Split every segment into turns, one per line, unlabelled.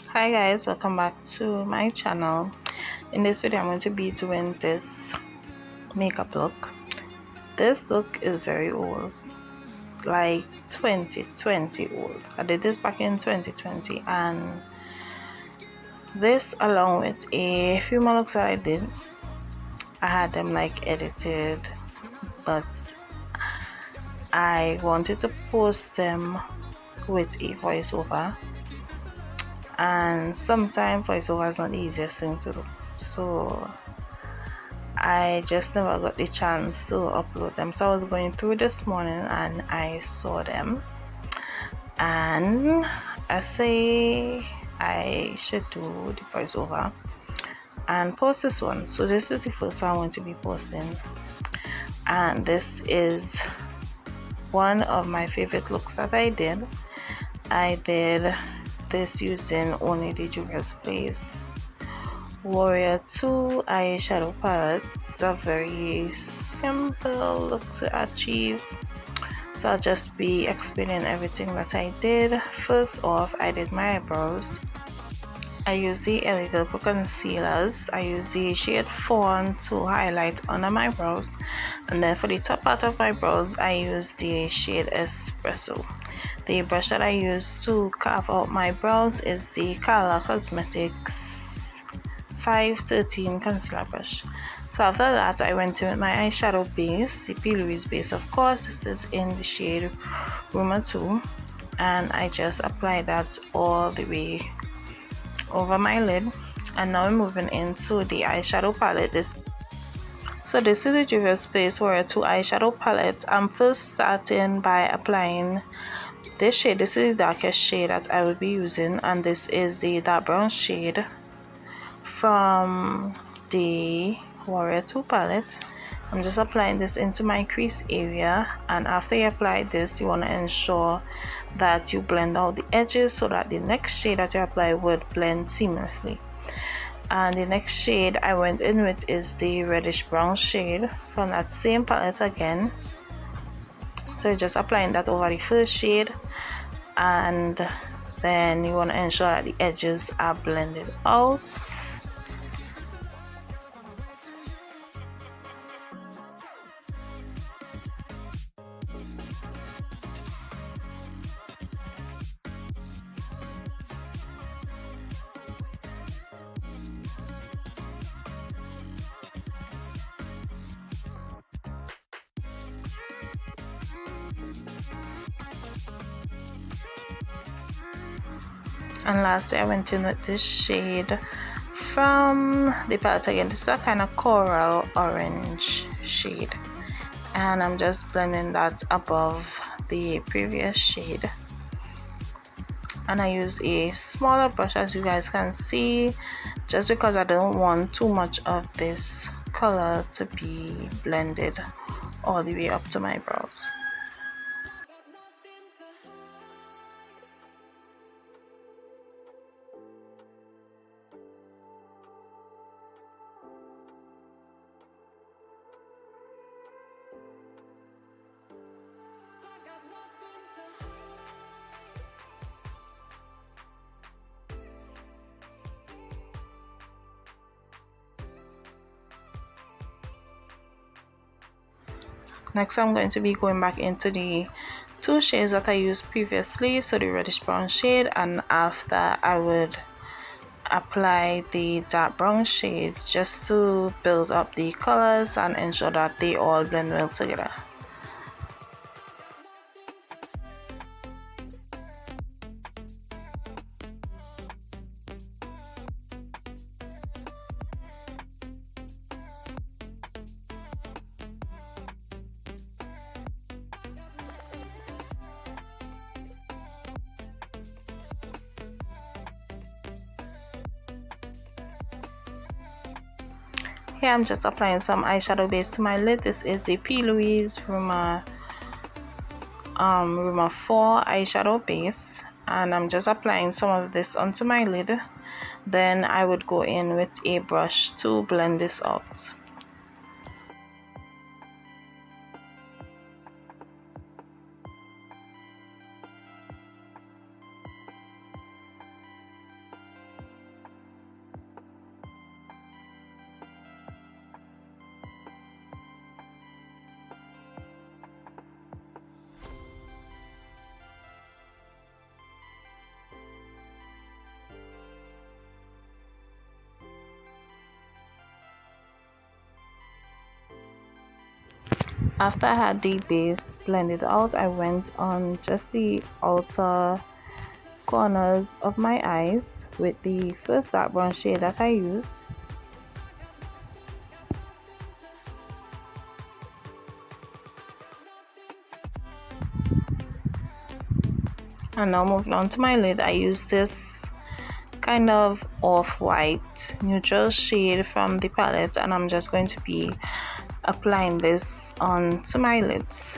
Hi guys, welcome back to my channel. In this video I'm going to be doing this makeup look. This look is very old, like 2020 old. I did this back in 2020, and this along with a few more looks that I did, I had them like edited, but I wanted to post them with a voiceover, and sometimes voiceover is not the easiest thing to do, so I just never got the chance to upload them. So I was going through this morning and I saw them, and I say I should do the voiceover and post this one. So this is the first one I'm going to be posting, and this is one of my favorite looks that I did. I did this using only the Juvias Place Warrior 2 eyeshadow palette. It's a very simple look to achieve, so I'll just be explaining everything that I did. First off, I did my eyebrows. I used the LA Purple concealers. I used the shade Fawn to highlight under my brows, and then for the top part of my brows I used the shade Espresso. The brush that I used to carve out my brows is the Inglot Cosmetics 513 concealer brush. So after that I went in with my eyeshadow base, the Plouise base of course. This is in the shade Rumour 2, and I just applied that all the way over my lid. And now we're moving into the eyeshadow palette. This is the Juvias Place Warrior 2 eyeshadow palette. I'm first starting by applying this shade. This is the darkest shade that I will be using, and this is the dark brown shade from the Warrior 2 palette. I'm just applying this into my crease area, and after you apply this you want to ensure that you blend out the edges so that the next shade that you apply would blend seamlessly. And the next shade I went in with is the reddish brown shade from that same palette again. So you're just applying that over the first shade, and then you want to ensure that the edges are blended out. And lastly I went in with this shade from the palette again. This is a kind of coral orange shade, and I'm just blending that above the previous shade. And I use a smaller brush, as you guys can see, just because I don't want too much of this color to be blended all the way up to my brows. Next I'm going to be going back into the two shades that I used previously, so the reddish brown shade, and after I would apply the dark brown shade just to build up the colors and ensure that they all blend well together. Here I'm just applying some eyeshadow base to my lid. This is the Plouise Rumour 4 eyeshadow base, and I'm just applying some of this onto my lid. Then I would go in with a brush to blend this out. After I had the base blended out, I went on just the outer corners of my eyes with the first dark brown shade that I used. And now moving on to my lid, I use this kind of off-white neutral shade from the palette, and I'm just going to be applying this onto my lids.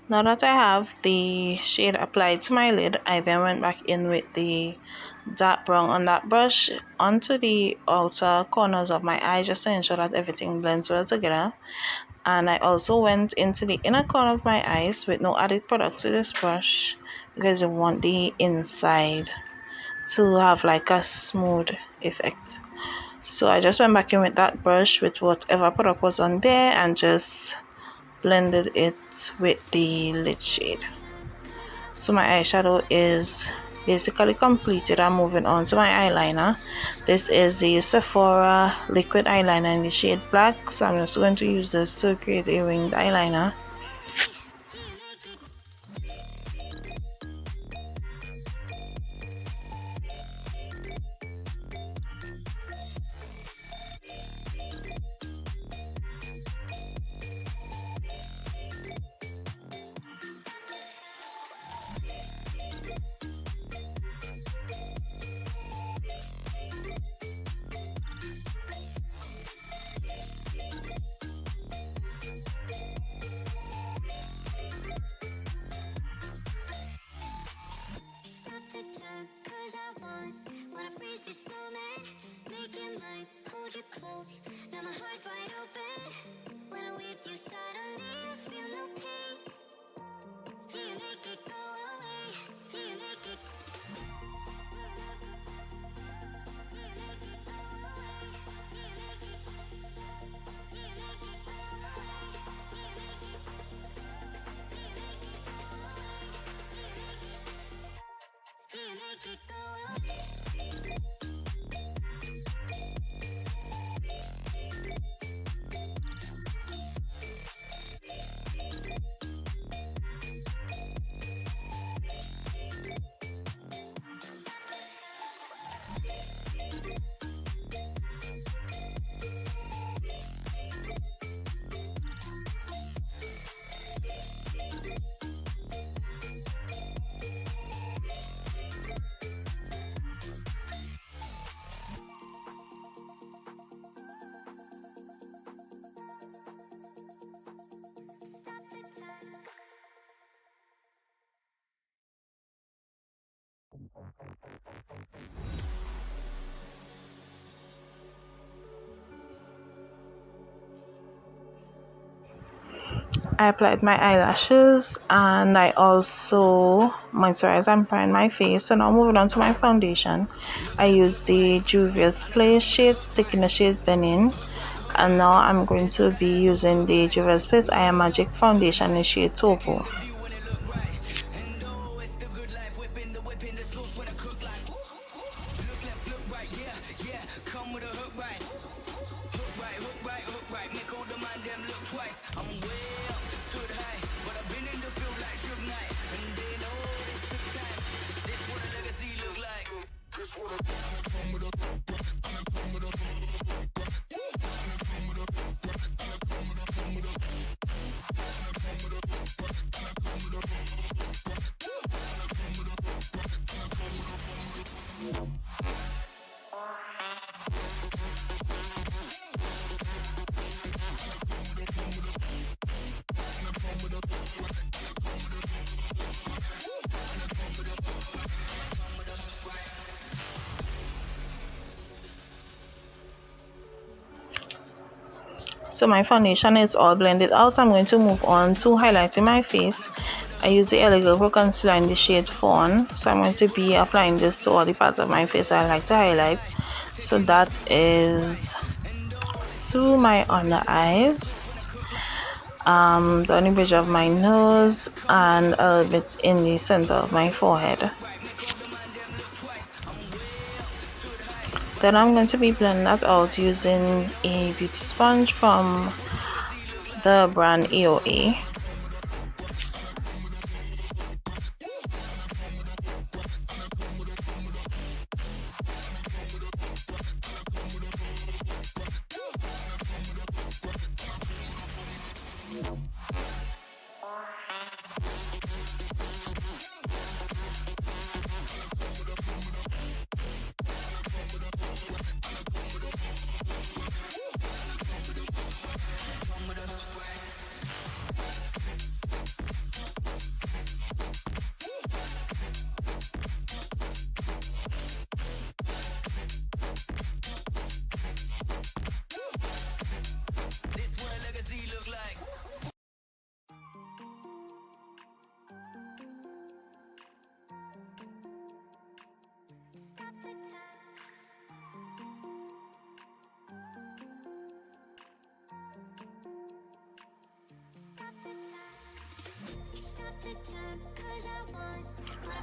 Now that I have the shade applied to my lid, I then went back in with the dark brown on that brush onto the outer corners of my eye just to ensure that everything blends well together. And I also went into the inner corner of my eyes with no added product to this brush because you want the inside to have like a smooth effect. So I just went back in with that brush with whatever product was on there and just blended it with the lid shade. So my eyeshadow is basically completed. I'm moving on to my eyeliner. This is the Sephora liquid eyeliner in the shade black, so I'm just going to use this to create a winged eyeliner. I applied my eyelashes and I also moisturized and primed my face. So now moving on to my foundation, I used the Juvias Place shade Stick in the shade Benin, and now I'm going to be using the Juvias Place Am Magic Foundation in the shade Togo. So my foundation is all blended out. I'm going to move on to highlighting my face. I use the LA Girl Pro Concealer in the shade Fawn. So I'm going to be applying this to all the parts of my face I like to highlight. So that is to my under eyes, down the bridge of my nose, and a little bit in the center of my forehead. Then I'm going to be blending that out using a beauty sponge from the brand EOA.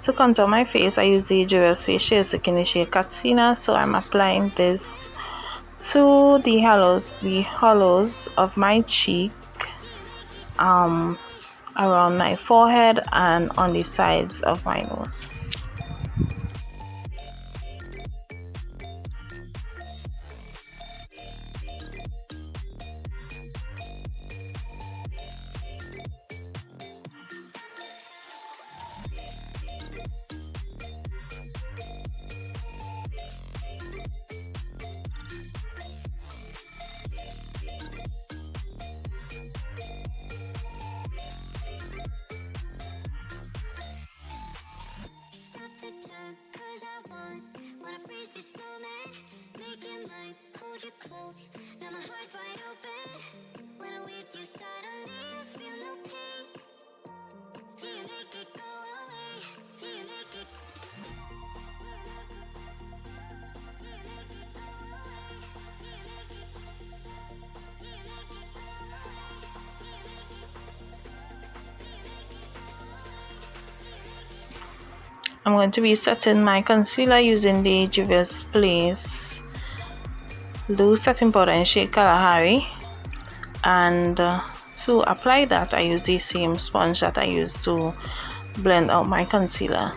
To contour my face, I use the Juvias Place shade in the shade Stick-Katsina. So I'm applying this to the hollows of my cheek, around my forehead, and on the sides of my nose. I'm going to be setting my concealer using the Juvias Place loose setting powder in shade Kalahari, and to apply that I use the same sponge that I used to blend out my concealer.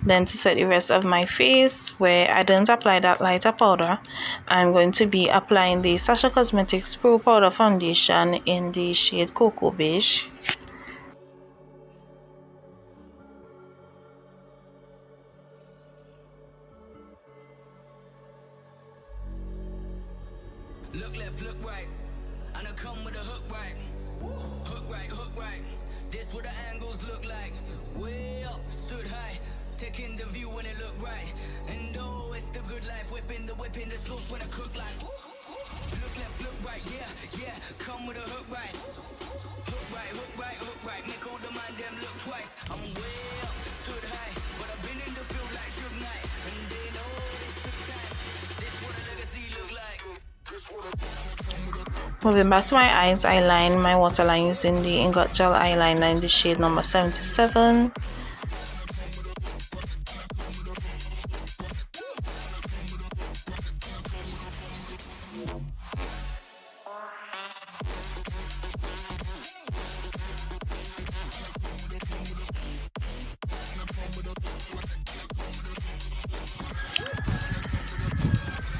Then to set the rest of my face, where I didn't apply that lighter powder, I'm going to be applying the Sacha Cosmetics Pro Powder Foundation in the shade Cocoa Beige.
Look left, look right, and I come with a hook right. Hook right, hook right. This what the angles look like. Way up, stood high, taking the view when it look right. And oh, it's the good life, whipping the sauce when I cook like. Look left, look right, yeah, come with a hook right. Hook right, hook right, hook right. Make all the man them look twice. I'm way up, stood high, but I've been in the field like Suge Knight. And they know this took time. This what a legacy look like.
Moving back to my eyes, I line my waterline using the Inglot Gel Eyeliner in the shade number 77.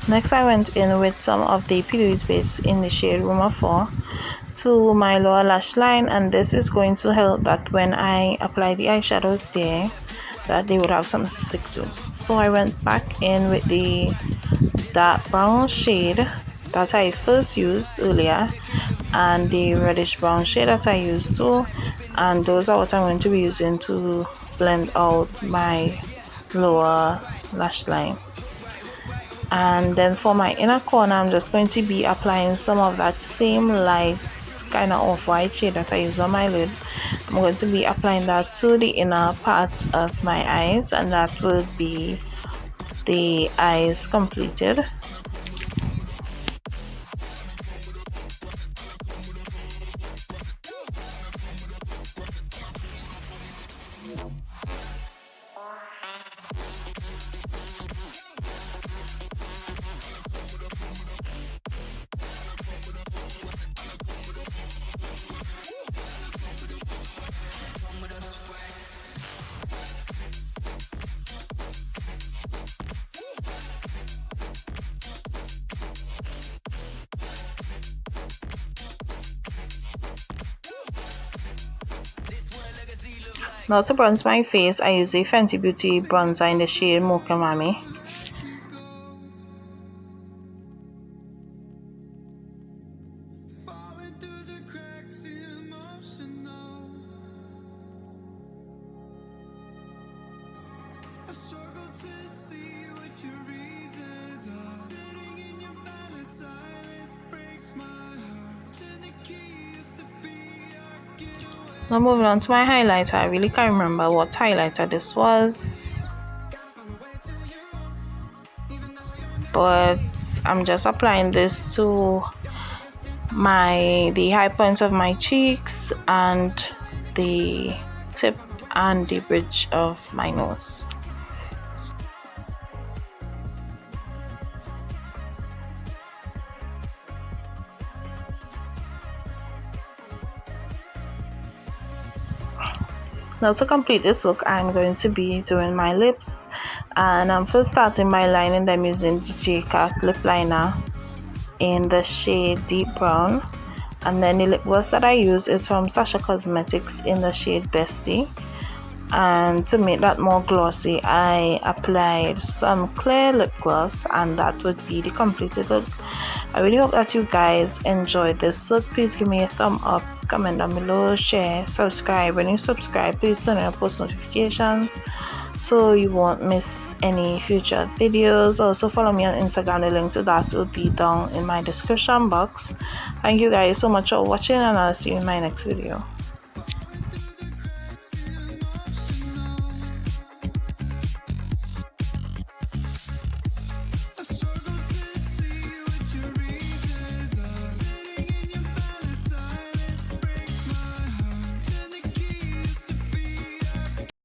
Next, I went in with some of the Plouise base in the shade Rumour 4 to my lower lash line, and this is going to help that when I apply the eyeshadows there, that they would have something to stick to. So I went back in with the dark brown shade that I first used earlier and the reddish brown shade that I used too, and those are what I'm going to be using to blend out my lower lash line. And then for my inner corner, I'm just going to be applying some of that same light kind of off-white shade that I use on my lid. I'm going to be applying that to the inner parts of my eyes, and that will be the eyes completed. Now to bronze my face, I use a Fenty Beauty bronzer in the shade Mocha Mami. Now moving on to my highlighter. I really can't remember what highlighter this was, but I'm just applying this to the high points of my cheeks and the tip and the bridge of my nose. Now to complete this look, I'm going to be doing my lips, and I'm first starting by lining them using the JCat lip liner in the shade Deep Brown, and then the lip gloss that I use is from Sacha Cosmetics in the shade Bestie. And to make that more glossy, I applied some clear lip gloss, and that would be the completed look. I really hope that you guys enjoyed this look. Please give me a thumb up, comment down below, share, subscribe. When you subscribe, please turn on post notifications so you won't miss any future videos. Also follow me on Instagram. The link to that will be down in my description box. Thank you guys so much for watching, and I'll see you in my next video.